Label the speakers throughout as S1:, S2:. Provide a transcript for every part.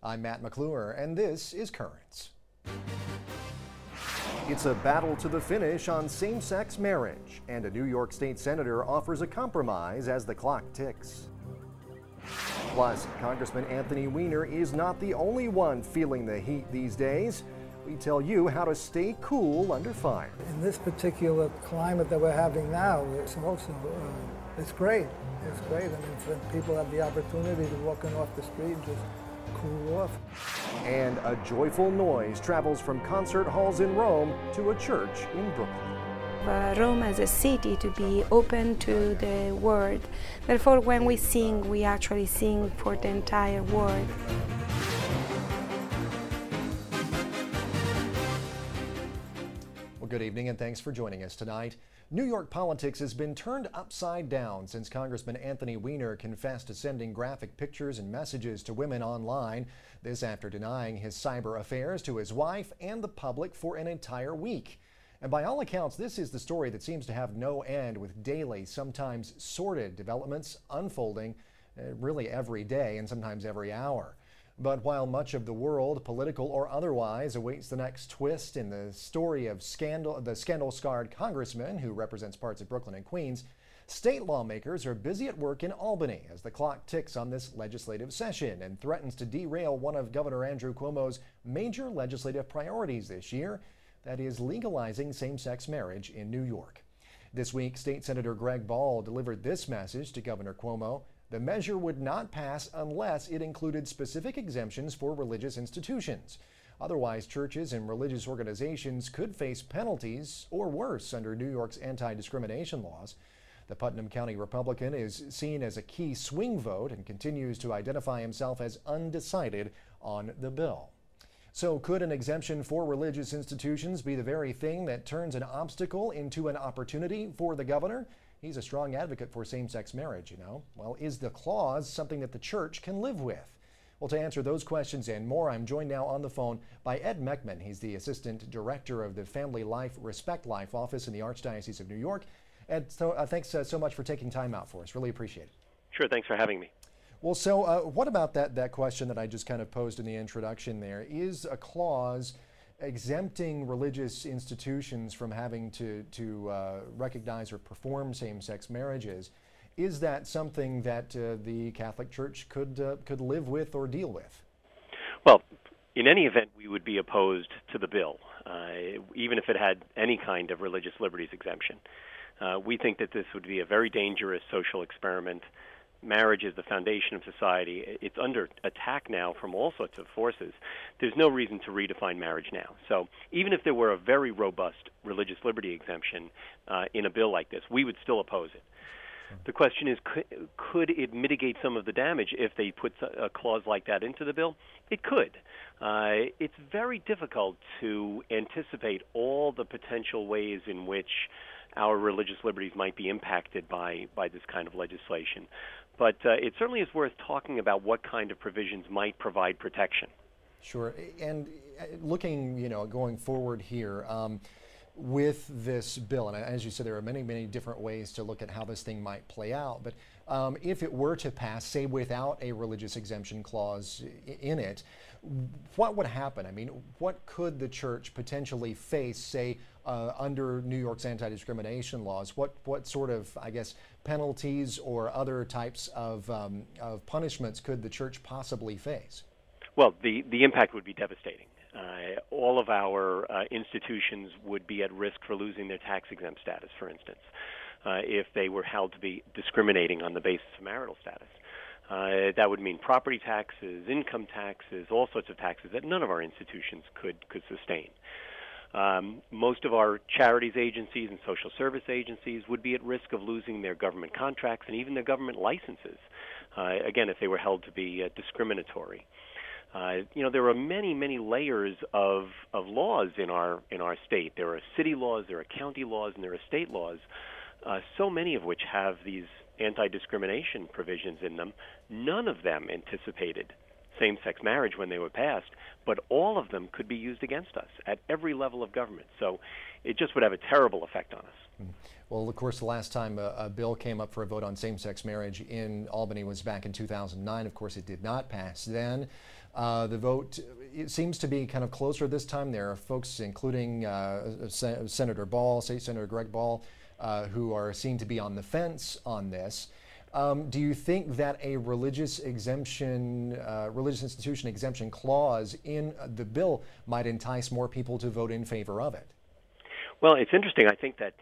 S1: I'm Matt McClure, and this is Currents. It's a battle to the finish on same-sex marriage, and a New York State senator offers a compromise as the clock ticks. Plus, Congressman Anthony Weiner is not the only one feeling the heat these days. We tell you how to stay cool under fire.
S2: In this particular climate that we're having now, it's also, it's great. It's great. I mean, when people have the opportunity to walking off the street and just cool off.
S1: And a joyful noise travels from concert halls in Rome to a church in Brooklyn.
S3: Rome as a city to be open to the world. Therefore, when we sing, we actually sing for the entire world.
S1: Well, good evening and thanks for joining us tonight. New York politics has been turned upside down since Congressman Anthony Weiner confessed to sending graphic pictures and messages to women online. This after denying his cyber affairs to his wife and the public for an entire week. And by all accounts, this is the story that seems to have no end, with daily, sometimes sordid developments unfolding really every day and sometimes every hour. But while much of the world, political or otherwise, awaits the next twist in the story of the scandal-scarred congressman who represents parts of Brooklyn and Queens, state lawmakers are busy at work in Albany as the clock ticks on this legislative session and threatens to derail one of Governor Andrew Cuomo's major legislative priorities this year, that is legalizing same-sex marriage in New York. This week, State Senator Greg Ball delivered this message to Governor Cuomo. The measure would not pass unless it included specific exemptions for religious institutions. Otherwise, churches and religious organizations could face penalties or worse under New York's anti-discrimination laws. The Putnam County Republican is seen as a key swing vote and continues to identify himself as undecided on the bill. So could an exemption for religious institutions be the very thing that turns an obstacle into an opportunity for the governor? He's a strong advocate for same-sex marriage, you know. Well, is the clause something that the church can live with? Well, to answer those questions and more, I'm joined now on the phone by Ed Meckman. He's the Assistant Director of the Family Life Respect Life Office in the Archdiocese of New York. Ed, thanks so much for taking time out for us. Really appreciate it.
S4: Sure, thanks for having me.
S1: Well, so what about that question that I just kind of posed in the introduction there? Is a clause exempting religious institutions from having to recognize or perform same-sex marriages, is that something that the Catholic Church could live with or deal with?
S4: Well, in any event, we would be opposed to the bill, even if it had any kind of religious liberties exemption. We think that this would be a very dangerous social experiment. Marriage is the foundation of society. It's under attack now from all sorts of forces. There's no reason to redefine marriage now. So even if there were a very robust religious liberty exemption in a bill like this, we would still oppose it. The question is, could it mitigate some of the damage if they put a clause like that into the bill? It could. It's very difficult to anticipate all the potential ways in which our religious liberties might be impacted by this kind of legislation. But it certainly is worth talking about what kind of provisions might provide protection.
S1: Sure. And looking, going forward here with this bill, and as you said, there are many, many different ways to look at how this thing might play out. But if it were to pass, say, without a religious exemption clause in it, what would happen? I mean, what could the church potentially face, say, under New York's anti-discrimination laws? What sort of, I guess, penalties or other types of punishments could the church possibly face?
S4: Well, the impact would be devastating. All of our institutions would be at risk for losing their tax-exempt status, for instance, if they were held to be discriminating on the basis of marital status. That would mean property taxes, income taxes, all sorts of taxes that none of our institutions could sustain. Most of our charities agencies and social service agencies would be at risk of losing their government contracts and even their government licenses, again, if they were held to be discriminatory. There are many, many layers of laws in our state. There are city laws, there are county laws, and there are state laws, so many of which have these anti-discrimination provisions in them. None of them anticipated same-sex marriage when they were passed, but all of them could be used against us at every level of government. So it just would have a terrible effect on us.
S1: Well, of course, the last time a bill came up for a vote on same-sex marriage in Albany was back in 2009. Of course, it did not pass then. The vote, it seems to be kind of closer this time. There are folks, including Senator Ball, State Senator Greg Ball, who are seen to be on the fence on this. Do you think that a religious exemption, religious institution exemption clause in the bill might entice more people to vote in favor of it?
S4: Well, it's interesting. I think that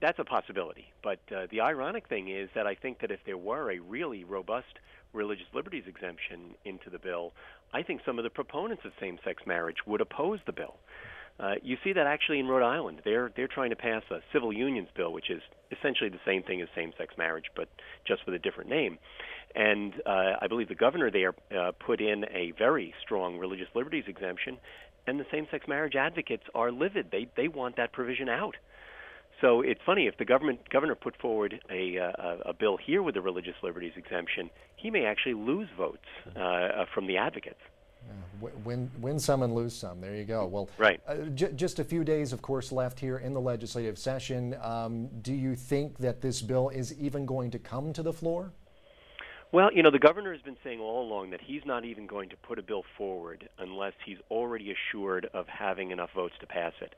S4: that's a possibility. But the ironic thing is that I think that if there were a really robust religious liberties exemption into the bill, I think some of the proponents of same-sex marriage would oppose the bill. You see that actually in Rhode Island. They're trying to pass a civil unions bill, which is essentially the same thing as same-sex marriage, but just with a different name. And I believe the governor there put in a very strong religious liberties exemption, and the same-sex marriage advocates are livid. They want that provision out. So it's funny, if the governor put forward a bill here with the religious liberties exemption, he may actually lose votes from the advocates.
S1: Win some and lose some. There you go. Well,
S4: right.
S1: Just a few days, of course, left here in the legislative session. Do you think that this bill is even going to come to the floor?
S4: Well, you know, the governor has been saying all along that he's not even going to put a bill forward unless he's already assured of having enough votes to pass it.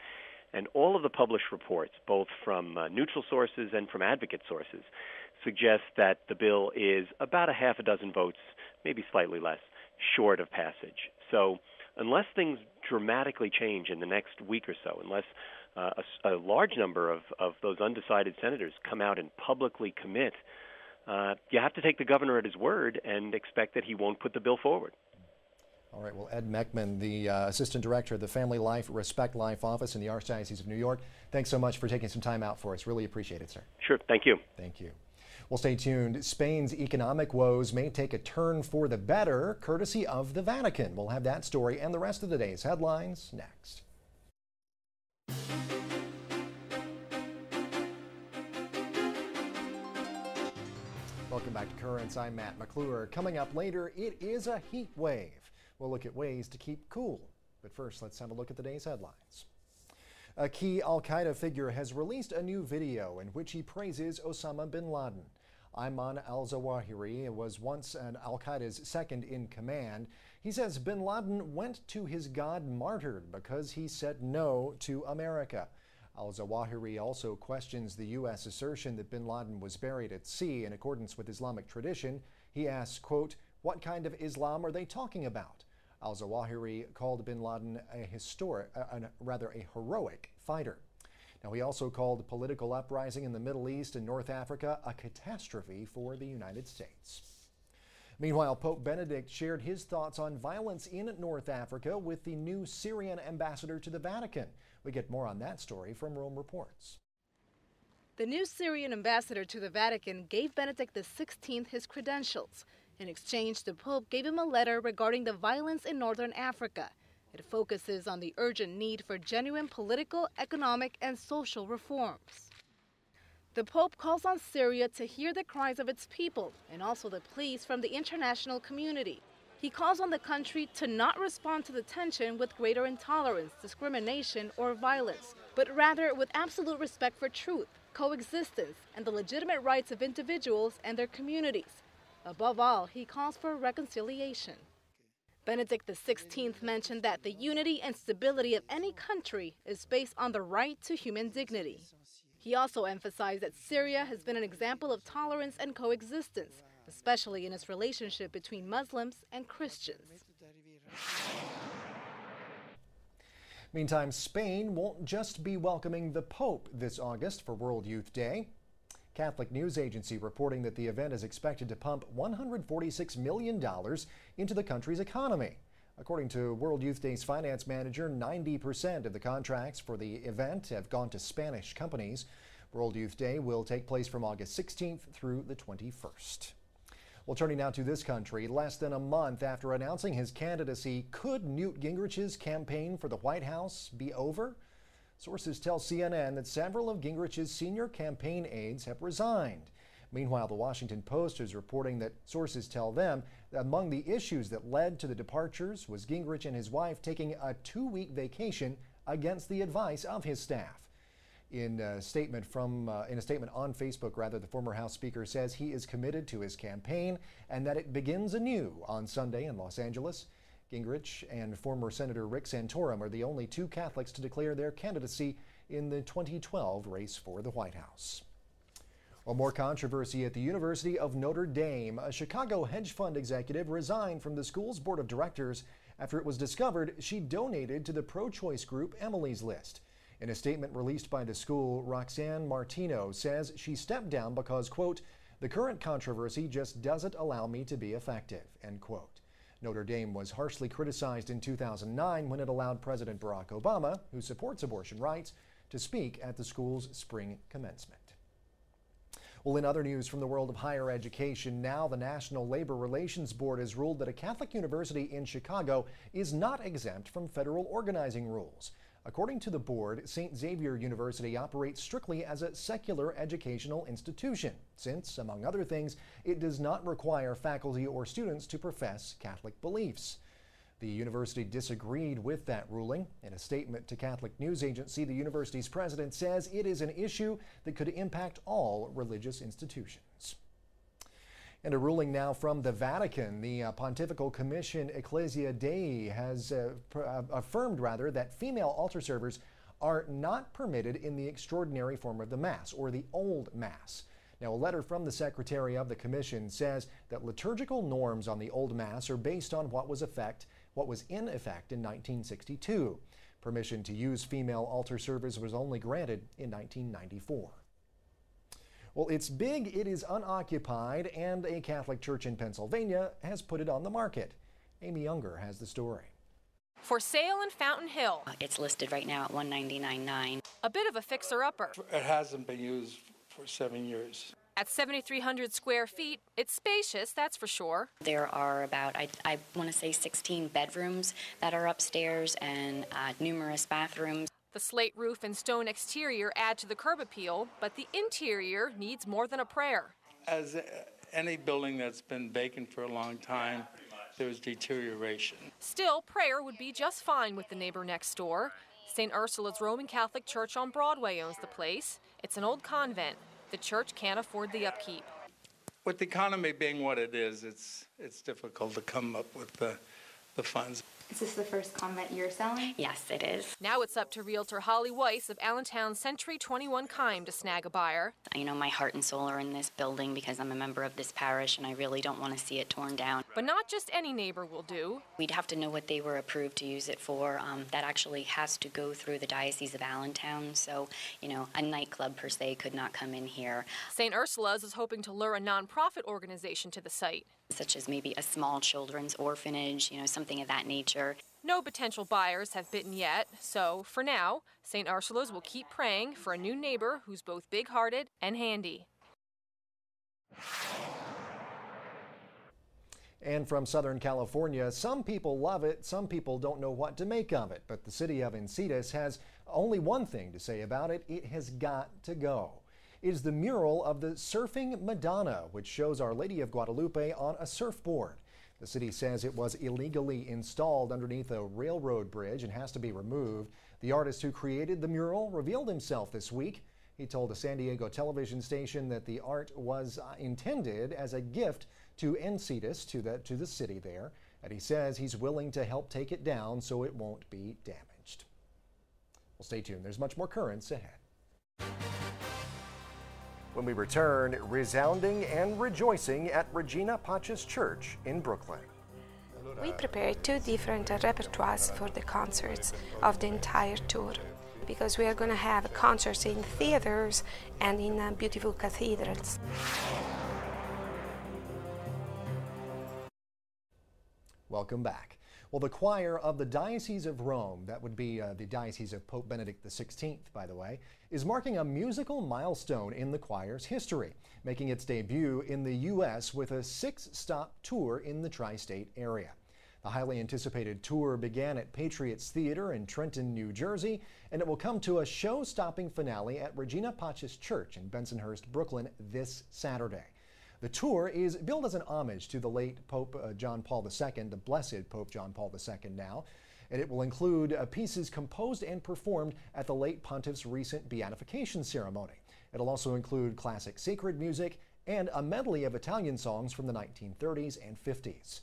S4: And all of the published reports, both from neutral sources and from advocate sources, suggest that the bill is about a half a dozen votes, maybe slightly less, short of passage. So unless things dramatically change in the next week or so, unless a large number of those undecided senators come out and publicly commit, you have to take the governor at his word and expect that he won't put the bill forward.
S1: All right. Well, Ed Meckman, the Assistant Director of the Family Life, Respect Life Office in the Archdiocese of New York, thanks so much for taking some time out for us. Really appreciate it, sir.
S4: Sure. Thank you.
S1: Thank you. Well, stay tuned. Spain's economic woes may take a turn for the better, courtesy of the Vatican. We'll have that story and the rest of the day's headlines next. Welcome back to Currents. I'm Matt McClure. Coming up later, it is a heat wave. We'll look at ways to keep cool. But first, let's have a look at the day's headlines. A key al-Qaeda figure has released a new video in which he praises Osama bin Laden. Ayman al-Zawahiri was once al-Qaeda's second in command. He says bin Laden went to his God martyred because he said no to America. Al-Zawahiri also questions the U.S. assertion that bin Laden was buried at sea in accordance with Islamic tradition. He asks, quote, what kind of Islam are they talking about? Al-Zawahiri called bin Laden a heroic fighter. Now, he also called the political uprising in the Middle East and North Africa a catastrophe for the United States. Meanwhile, Pope Benedict shared his thoughts on violence in North Africa with the new Syrian ambassador to the Vatican. We get more on that story from Rome Reports.
S5: The new Syrian ambassador to the Vatican gave Benedict XVI his credentials. In exchange, the Pope gave him a letter regarding the violence in northern Africa. It focuses on the urgent need for genuine political, economic, and social reforms. The Pope calls on Syria to hear the cries of its people and also the pleas from the international community. He calls on the country to not respond to the tension with greater intolerance, discrimination, or violence, but rather with absolute respect for truth, coexistence, and the legitimate rights of individuals and their communities. Above all, he calls for reconciliation. Benedict XVI mentioned that the unity and stability of any country is based on the right to human dignity. He also emphasized that Syria has been an example of tolerance and coexistence, especially in its relationship between Muslims and Christians.
S1: Meantime, Spain won't just be welcoming the Pope this August for World Youth Day. Catholic News Agency reporting that the event is expected to pump $146 million into the country's economy. According to World Youth Day's finance manager, 90% of the contracts for the event have gone to Spanish companies. World Youth Day will take place from August 16th through the 21st. Well, turning now to this country, less than a month after announcing his candidacy, could Newt Gingrich's campaign for the White House be over? Sources tell CNN that several of Gingrich's senior campaign aides have resigned. Meanwhile, the Washington Post is reporting that sources tell them that among the issues that led to the departures was Gingrich and his wife taking a 2-week vacation against the advice of his staff. In a statement on Facebook, the former House Speaker says he is committed to his campaign and that it begins anew on Sunday in Los Angeles. Gingrich and former Senator Rick Santorum are the only 2 Catholics to declare their candidacy in the 2012 race for the White House. Well, more controversy at the University of Notre Dame. A Chicago hedge fund executive resigned from the school's board of directors after it was discovered she donated to the pro-choice group Emily's List. In a statement released by the school, Roxanne Martino says she stepped down because, quote, "the current controversy just doesn't allow me to be effective," end quote. Notre Dame was harshly criticized in 2009 when it allowed President Barack Obama, who supports abortion rights, to speak at the school's spring commencement. Well, in other news from the world of higher education, now the National Labor Relations Board has ruled that a Catholic university in Chicago is not exempt from federal organizing rules. According to the board, St. Xavier University operates strictly as a secular educational institution, since, among other things, it does not require faculty or students to profess Catholic beliefs. The university disagreed with that ruling. In a statement to Catholic News Agency, the university's president says it is an issue that could impact all religious institutions. And a ruling now from the Vatican. The Pontifical Commission Ecclesia Dei has affirmed that female altar servers are not permitted in the extraordinary form of the Mass, or the Old Mass. Now, a letter from the Secretary of the Commission says that liturgical norms on the Old Mass are based on what was in effect in 1962. Permission to use female altar servers was only granted in 1994. Well, it's big, it is unoccupied, and a Catholic church in Pennsylvania has put it on the market. Amy Younger has the story.
S6: For sale in Fountain Hill.
S7: It's listed right now at $199.9.
S6: A bit of a fixer-upper.
S8: It hasn't been used for 7 years.
S6: At 7,300 square feet, it's spacious, that's for sure.
S7: There are about, I want to say 16 bedrooms that are upstairs and numerous bathrooms.
S6: The slate roof and stone exterior add to the curb appeal, but the interior needs more than a prayer.
S8: As any building that's been vacant for a long time, there's deterioration.
S6: Still, prayer would be just fine with the neighbor next door. St. Ursula's Roman Catholic Church on Broadway owns the place. It's an old convent. The church can't afford the upkeep.
S8: With the economy being what it is, it's difficult to come up with the funds.
S9: Is this the first convent you're selling?
S7: Yes, it is.
S6: Now it's up to realtor Holly Weiss of Allentown's Century 21 Kime to snag a buyer.
S7: You know, my heart and soul are in this building because I'm a member of this parish and I really don't want to see it torn down.
S6: But not just any neighbor will do.
S7: We'd have to know what they were approved to use it for. That actually has to go through the Diocese of Allentown, so, you know, a nightclub per se could not come in here.
S6: St. Ursula's is hoping to lure a nonprofit organization to the site,
S7: such as maybe a small children's orphanage, you know, something of that nature.
S6: No potential buyers have bitten yet, so for now, St. Ursula's will keep praying for a new neighbor who's both big-hearted and handy.
S1: And from Southern California, some people love it, some people don't know what to make of it, but the city of Encinitas has only one thing to say about it: it has got to go. It is the mural of the Surfing Madonna, which shows Our Lady of Guadalupe on a surfboard. The city says it was illegally installed underneath a railroad bridge and has to be removed. The artist who created the mural revealed himself this week. He told a San Diego television station that the art was intended as a gift to Encinitas, to the city there, and he says he's willing to help take it down so it won't be damaged. Well, stay tuned. There's much more currents ahead. When we return, resounding and rejoicing at Regina Pacis Church in Brooklyn.
S3: We prepared 2 different repertoires for the concerts of the entire tour, because we are going to have concerts in theaters and in beautiful cathedrals.
S1: Welcome back. Well, the choir of the Diocese of Rome, that would be the Diocese of Pope Benedict XVI, by the way, is marking a musical milestone in the choir's history, making its debut in the U.S. with a 6-stop tour in the tri-state area. A highly anticipated tour began at Patriots Theater in Trenton, New Jersey, and it will come to a show-stopping finale at Regina Pacis Church in Bensonhurst, Brooklyn this Saturday. The tour is billed as an homage to the late Pope John Paul II, the blessed Pope John Paul II now, and it will include pieces composed and performed at the late pontiff's recent beatification ceremony. It'll also include classic sacred music and a medley of Italian songs from the 1930s and 50s.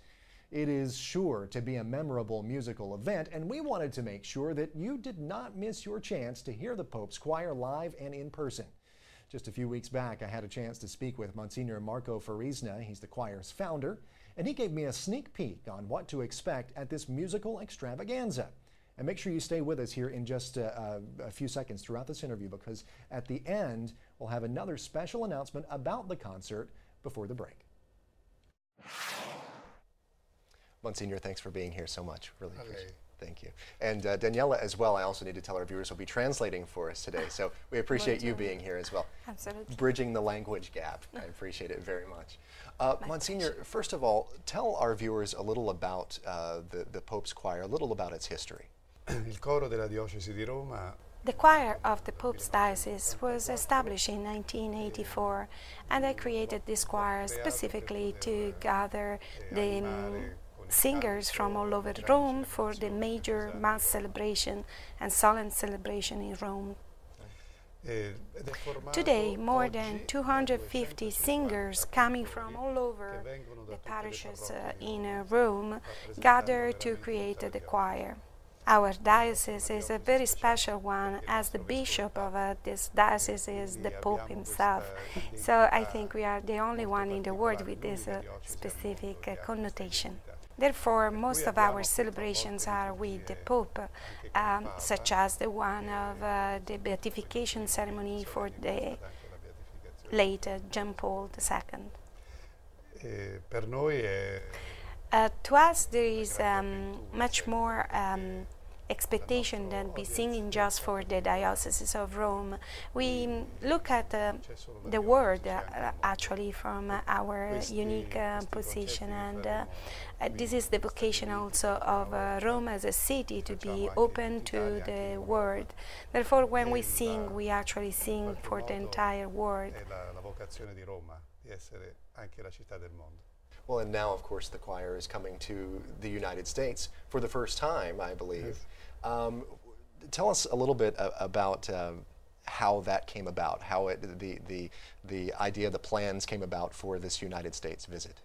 S1: It is sure to be a memorable musical event, and we wanted to make sure that you did not miss your chance to hear the Pope's choir live and in person. Just a few weeks back, I had a chance to speak with Monsignor Marco Farisna. He's the choir's founder, and he gave me a sneak peek on what to expect at this musical extravaganza. And make sure you stay with us here in just a few seconds throughout this interview, because at the end, we'll have another special announcement about the concert before the break. Monsignor, thanks for being here so much. Really appreciate it. Thank you. And Daniela as well, I also need to tell our viewers, will be translating for us today. So we appreciate you being here as well.
S3: Absolutely.
S1: Bridging the language gap. I appreciate it very much. Monsignor, first of all, tell our viewers a little about the Pope's choir, a little about its history.
S10: Il coro della diocesi di Roma.
S3: The choir of the Pope's diocese was established in 1984, and I created this choir specifically to gather the singers from all over Rome for the major Mass celebration and solemn celebration in Rome. Today, more than 250 singers coming from all over the parishes in Rome gather to create the choir. Our diocese is a very special one, as the bishop of this diocese is the Pope himself. So I think we are the only one in the world with this specific connotation. Therefore, most of our celebrations are with the Pope, such as the one of the beatification ceremony for the late John Paul II. To us, there is much more expectation than be singing just for the dioceses of Rome. We look at the world actually from our unique position, and this is the vocation also of Rome as a city, to be open to the world. Therefore, when we sing, we actually sing for the entire world.
S1: Well, and now, of course, the choir is coming to the United States for the first time, I believe. Tell us a little bit about how that came about, how the idea, the plans came about for this United States visit.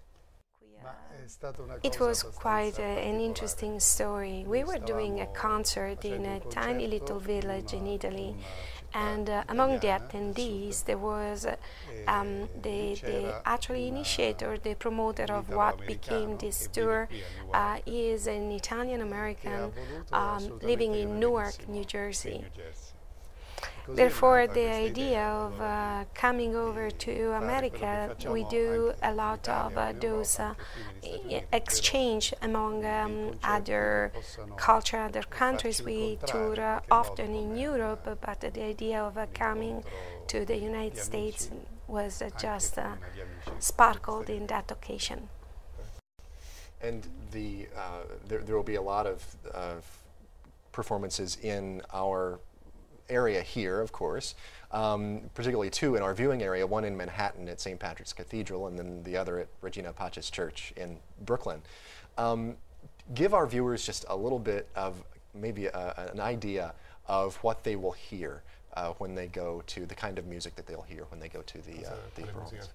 S3: It was quite an interesting story. We were doing a concert in a tiny little village in Italy, and among the attendees there was the actually initiator, the promoter of what became this tour. He is an Italian-American living in Newark, New Jersey. Therefore, the idea of coming over to America, we do a lot of those exchange among other culture, other countries. We tour often in Europe, but the idea of coming to the United States was just sparkled in that occasion.
S1: And there will be a lot of performances in our area here, of course, particularly two in our viewing area, one in Manhattan at St. Patrick's Cathedral, and then the other at Regina Pacis Church in Brooklyn. Give our viewers just a little bit of maybe an idea of what they will hear when they go to the kind of music that they'll hear when they go to the performance.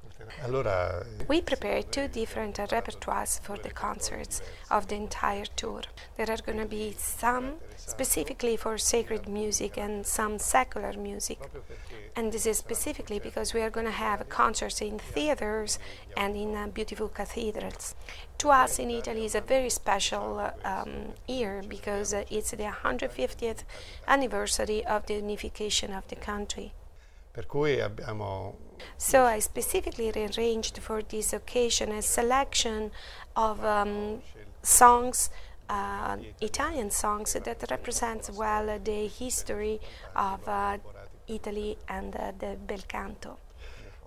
S3: We prepared two different repertoires for the concerts of the entire tour. There are going to be some specifically for sacred music and some secular music. And this is specifically because we are going to have concerts in theaters and in beautiful cathedrals. To us in Italy is a very special year because it's the 150th anniversary of the unification of the country. So I specifically arranged for this occasion a selection of songs, Italian songs that represents well the history of Italy and the bel canto.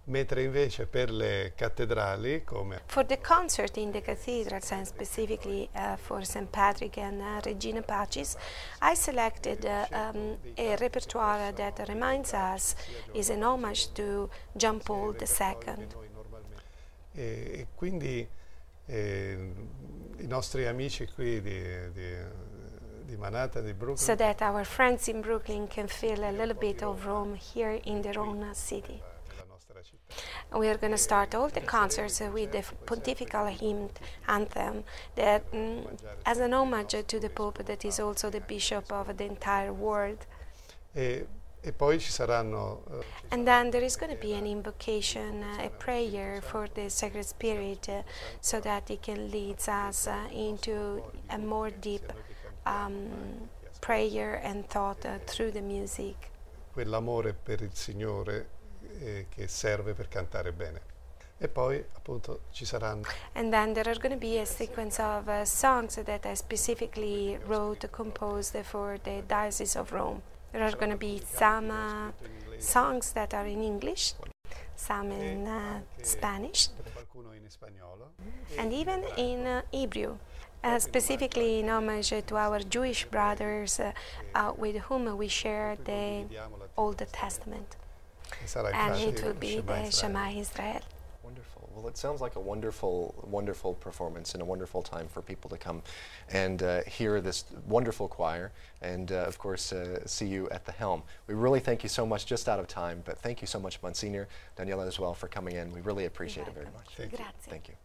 S10: mentre invece per le cattedrali come
S3: For the concert in the cathedrals, and specifically for St. Patrick and Regina Pacis, I selected a repertoire that reminds us is an homage to John Paul II.
S10: e quindi i nostri amici qui di Manhattan, di Brooklyn,
S3: So that our friends in Brooklyn can feel a little bit of Rome here in their own city. We are going to start all the concerts with the pontifical hymn anthem that as an homage to the Pope that is also the bishop of the entire world.
S10: e poi ci saranno
S3: And then there is going to be an invocation, a prayer for the Sacred Spirit so that it can lead us into a more deep prayer and thought through the music.
S10: quell'amore per il Signore che serve per cantare bene. E poi appunto ci saranno
S3: And then there are going to be a sequence of songs that I specifically wrote, composed for the Diocese of Rome. There are going to be some songs that are in English, some in Spanish,
S10: qualcuno in spagnolo.
S3: and even in Hebrew, specifically in homage to our Jewish brothers with whom we share the Old Testament.
S10: E sarà
S3: And
S10: infatti
S3: it will be
S10: Shema
S3: the
S10: Israele.
S3: Shema Israel.
S1: Wonderful. Well, it sounds like a wonderful performance and a wonderful time for people to come and hear this wonderful choir and, of course, see you at the helm. We really thank you so much, just out of time, but thank you so much, Monsignor, Daniela as well, for coming in. We really appreciate it very much.
S3: Grazie.
S1: Thank you.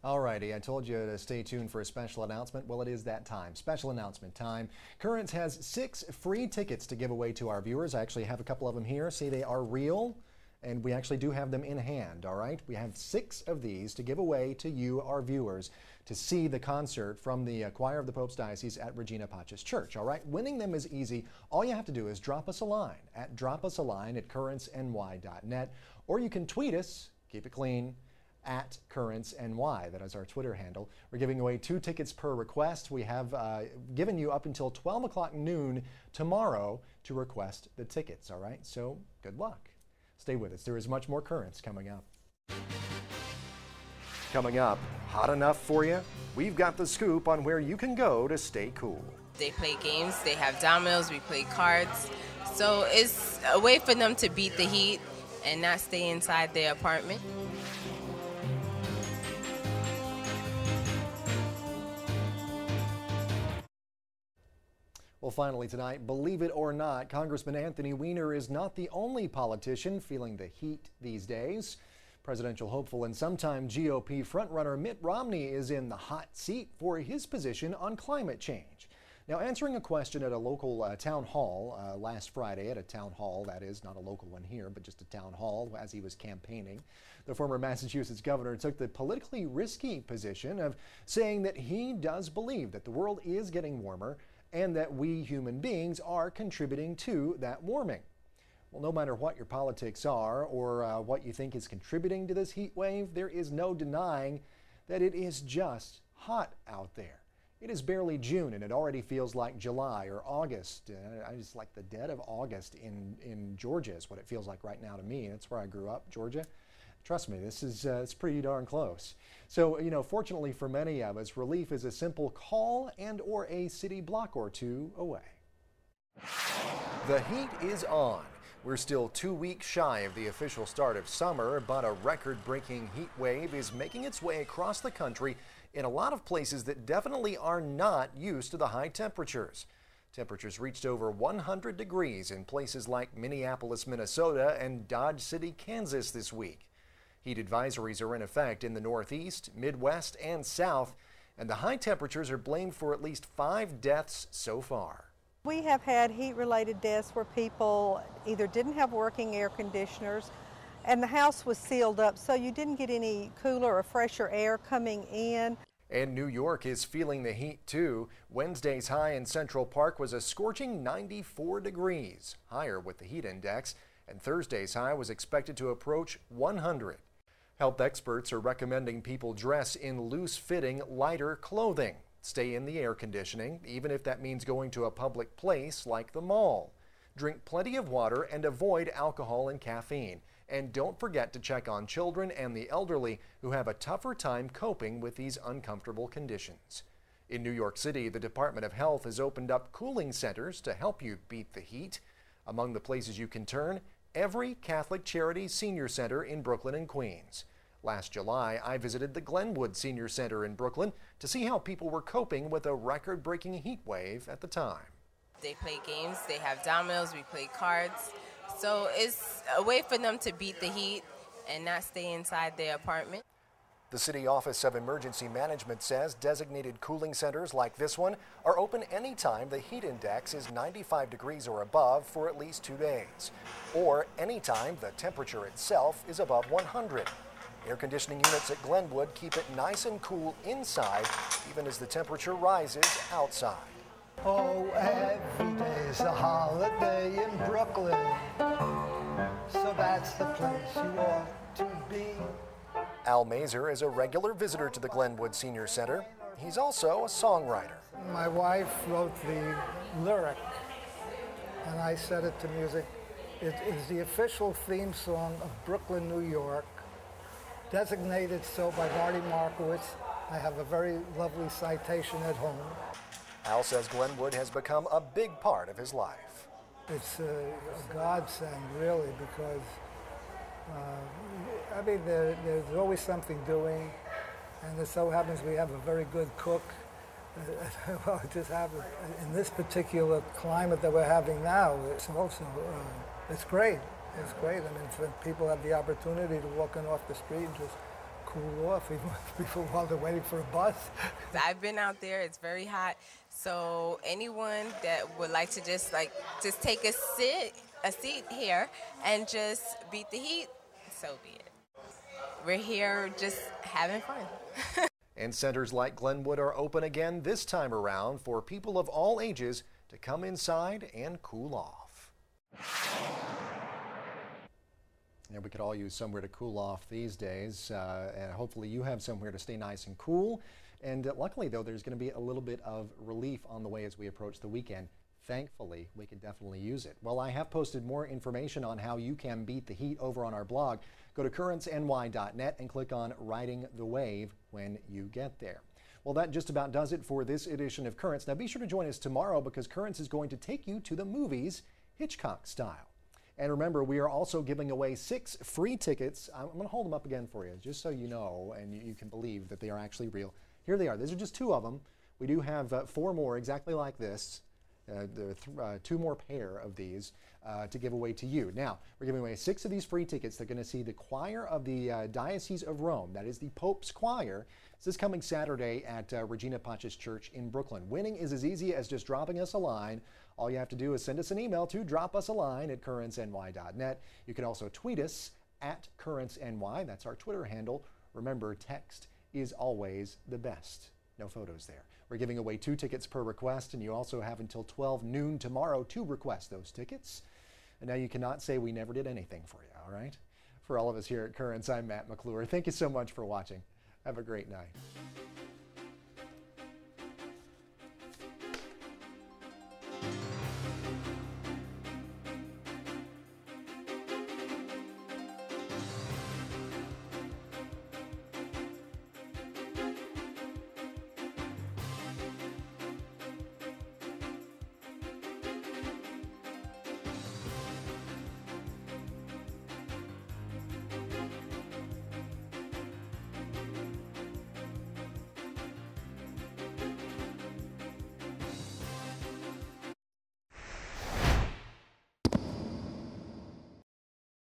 S1: Alrighty, I told you to stay tuned for a special announcement. Well, it is that time. Special announcement time. Currents has 6 free tickets to give away to our viewers. I actually have a couple of them here. See, they are real, and we actually do have them in hand, all right? We have 6 of these to give away to you, our viewers, to see the concert from the Choir of the Pope's Diocese at Regina Pacis Church, all right? Winning them is easy. All you have to do is drop us a line at currentsny.net, or you can tweet us, keep it clean, at currentsny. That is our Twitter handle. We're giving away 2 tickets per request. We have given you up until 12 o'clock noon tomorrow to request the tickets, all right? So good luck. Stay with us. There is much more Currents coming up. Coming up, hot enough for you? We've got the scoop on where you can go to stay cool.
S11: They play games, they have dominoes, we play cards. So it's a way for them to beat the heat and not stay inside their apartment.
S1: Well, finally tonight, believe it or not, Congressman Anthony Weiner is not the only politician feeling the heat these days. Presidential hopeful and sometime GOP frontrunner Mitt Romney is in the hot seat for his position on climate change. Now, answering a question at a local town hall last Friday, at a town hall, that is, not a local one here, but just a town hall as he was campaigning, the former Massachusetts governor took the politically risky position of saying that he does believe that the world is getting warmer and that we human beings are contributing to that warming. Well, no matter what your politics are or what you think is contributing to this heat wave, there is no denying that it is just hot out there. It is barely June and it already feels like July or August. I just like the dead of August in Georgia is what it feels like right now to me. That's where I grew up, Georgia. Trust me, this is it's pretty darn close. So, you know, fortunately for many of us, relief is a simple call and or a city block or 2 away. The heat is on. We're still 2 weeks shy of the official start of summer, but a record-breaking heat wave is making its way across the country in a lot of places that definitely are not used to the high temperatures. Temperatures reached over 100 degrees in places like Minneapolis, Minnesota, and Dodge City, Kansas this week. Heat advisories are in effect in the Northeast, Midwest, and South, and the high temperatures are blamed for at least 5 deaths so far.
S12: We have had heat-related deaths where people either didn't have working air conditioners and the house was sealed up, so you didn't get any cooler or fresher air coming in.
S1: And New York is feeling the heat too. Wednesday's high in Central Park was a scorching 94 degrees, higher with the heat index, and Thursday's high was expected to approach 100. Health experts are recommending people dress in loose-fitting, lighter clothing. Stay in the air conditioning, even if that means going to a public place like the mall. Drink plenty of water and avoid alcohol and caffeine. And don't forget to check on children and the elderly who have a tougher time coping with these uncomfortable conditions. In New York City, the Department of Health has opened up cooling centers to help you beat the heat. Among the places you can turn, every Catholic Charities Senior Center in Brooklyn and Queens. Last July, I visited the Glenwood Senior Center in Brooklyn to see how people were coping with a record-breaking heat wave at the time.
S11: They play games, they have dominoes, we play cards. So it's a way for them to beat the heat and not stay inside their apartment.
S1: The City Office of Emergency Management says designated cooling centers like this one are open anytime the heat index is 95 degrees or above for at least 2 days, or anytime the temperature itself is above 100. Air conditioning units at Glenwood keep it nice and cool inside, even as the temperature rises outside.
S2: Oh, every day's a holiday in Brooklyn, so that's the place you ought to be.
S1: Al Mazer is a regular visitor to the Glenwood Senior Center. He's also a songwriter.
S2: My wife wrote the lyric, and I set it to music. It is the official theme song of Brooklyn, New York, designated so by Marty Markowitz. I have a very lovely citation at home.
S1: Al says Glenwood has become a big part of his life.
S2: It's a godsend, really, because I mean, there's always something doing, and it so happens we have a very good cook. Well, it just happens. In this particular climate that we're having now, it's also, it's great. It's great. I mean, when people have the opportunity to walk in off the street and just cool off, even while they're waiting for a bus.
S11: I've been out there, it's very hot, so anyone that would like to just take a seat here and just beat the heat, so be it. We're here just having fun.
S1: And centers like Glenwood are open again this time around for people of all ages to come inside and cool off. Yeah, we could all use somewhere to cool off these days, and hopefully you have somewhere to stay nice and cool. And luckily, though, there's going to be a little bit of relief on the way as we approach the weekend. Thankfully, we could definitely use it. Well, I have posted more information on how you can beat the heat over on our blog. Go to currentsny.net and click on Riding the Wave when you get there. Well, that just about does it for this edition of Currents. Now, be sure to join us tomorrow because Currents is going to take you to the movies Hitchcock style. And remember, we are also giving away 6 free tickets. I'm going to hold them up again for you, just so you know and you can believe that they are actually real. Here they are. These are just 2 of them. We do have 4 more exactly like this. There are 2 more pair of these to give away to you. Now, we're giving away 6 of these free tickets. They're going to see the choir of the Diocese of Rome. That is the Pope's Choir. This is coming Saturday at Regina Pace's Church in Brooklyn. Winning is as easy as just dropping us a line. All you have to do is send us an email to dropusaline@currentsny.net. You can also tweet us at currentsny. That's our Twitter handle. Remember, text is always the best. No photos there. We're giving away 2 tickets per request, and you also have until 12 noon tomorrow to request those tickets. And now you cannot say we never did anything for you, all right? For all of us here at Currents, I'm Matt McClure. Thank you so much for watching. Have a great night.